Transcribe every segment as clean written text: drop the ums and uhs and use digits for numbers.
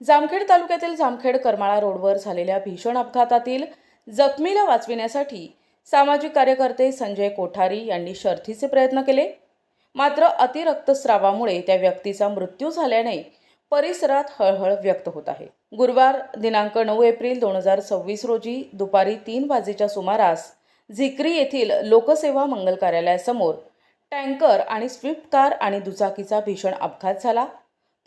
जामखेड तालुक्यातील जामखेड करमाळा रोडवर झालेल्या भीषण अपघातातील जखमीला वाचविण्यासाठी सामाजिक कार्यकर्ते संजय कोठारी यांनी शर्थीचे प्रयत्न केले. मात्र अतिरक्तस्रावामुळे त्या व्यक्तीचा मृत्यू झाल्याने परिसरात हळहळ व्यक्त होत आहे. गुरुवार दिनांक 9 एप्रिल 2026 रोजी दुपारी 3 वाजेच्या सुमारास झिक्री येथील लोकसेवा मंगल कार्यालयासमोर टँकर आणि स्विफ्ट कार आणि दुचाकीचा भीषण अपघात झाला.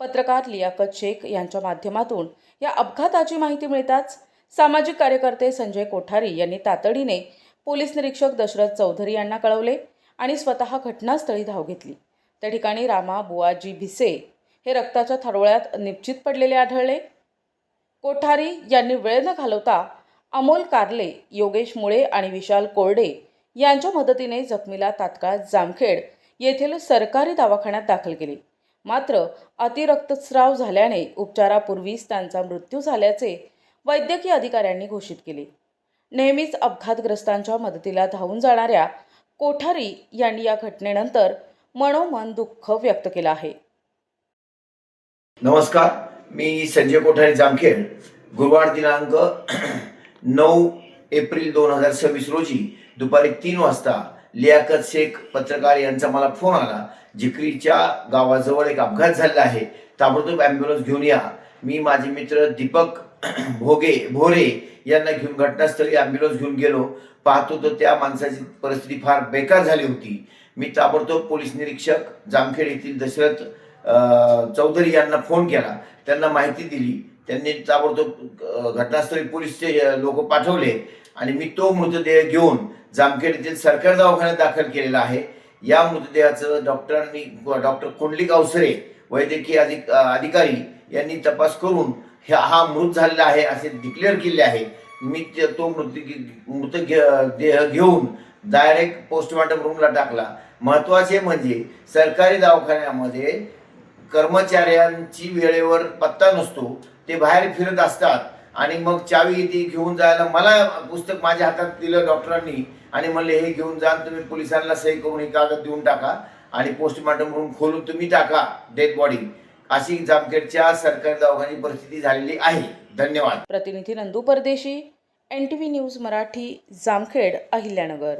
पत्रकार लियाकत शेख यांच्या माध्यमातून या अपघाताची माहिती मिळताच सामाजिक कार्यकर्ते संजय कोठारी यांनी तातडीने पोलीस निरीक्षक दशरथ चौधरी यांना कळवले आणि स्वतः घटनास्थळी धाव घेतली. त्या ठिकाणी रामा बुवाजी भिसे हे रक्ताच्या थारोळ्यात निश्चित पडलेले आढळले. कोठारी यांनी वेळ न घालवता अमोल कारले, योगेश मुळे आणि विशाल कोरडे यांच्या मदतीने जखमीला तात्काळ जामखेड येथील सरकारी दवाखान्यात दाखल केले. मात्र अतिरक्तस्राव झाल्याने उपचारापूर्वीच त्यांचा मृत्यू झाल्याचे वैद्यकीय अधिकाऱ्यांनी घोषित केले. नेहमीच अपघातग्रस्तांच्या मदतीला धावून जाणाऱ्या कोठारी यांनी या घटनेनंतर मनोमन दुःख व्यक्त केलं आहे. नमस्कार, मी संजय कोठारी, जामखेड. गुरुवार दिनांक 9 एप्रिल 2026 रोजी दुपारी 3 वाजता लियाकत शेख पत्रकार यांचा मला फोन आला. जिक्रीच्या गावाजवळ एक अपघात झालेला आहे, ताबडतोब ॲम्ब्युलन्स घेऊन या. मी माझे मित्र दीपक भोरे यांना घेऊन घटनास्थळी ॲम्ब्युलन्स घेऊन गेलो. पाहतो तर त्या माणसाची परिस्थिती फार बेकार झाली होती. मी ताबडतोब पोलीस निरीक्षक जामखेड येथील दशरथ चौधरी यांना फोन केला. त्यांना माहिती दिली. त्यांनी ताबडतोब घटनास्थळी पोलीसचे लोक पाठवले आणि मी तो मृतदेह घेऊन जामखेड येथील सरकारी दवाखान्यात दाखल केलेला आहे. या मृतदेहाचं डॉक्टर कुंडलिक अवसरे वैद्यकीय अधिकारी यांनी तपास करून हा मृत झालेला आहे असे डिक्लेअर केले आहे. मी तो मृतदेह घेऊन डायरेक्ट पोस्टमॉर्टम रूमला टाकला. महत्त्वाचे म्हणजे सरकारी दवाखान्यामध्ये कर्मचाऱ्यांची वेळेवर पत्ता नसतो. ते बाहेर फिरत असतात आणि मग चावी ती घेऊन जायला मला पुस्तक माझ्या हातात दिलं डॉक्टरांनी आणि म्हणले हे घेऊन जा, तुम्ही पोलिसांना सही करून हे कागद देऊन टाका आणि पोस्टमॉर्टम रूम खोलून तुम्ही टाका डेड बॉडी. अशी जामखेडच्या सरकारी दवाखान्याची परिस्थिती झालेली आहे. धन्यवाद. प्रतिनिधी नंदू परदेशी, NTV न्यूज मराठी, जामखेड, अहिल्यानगर.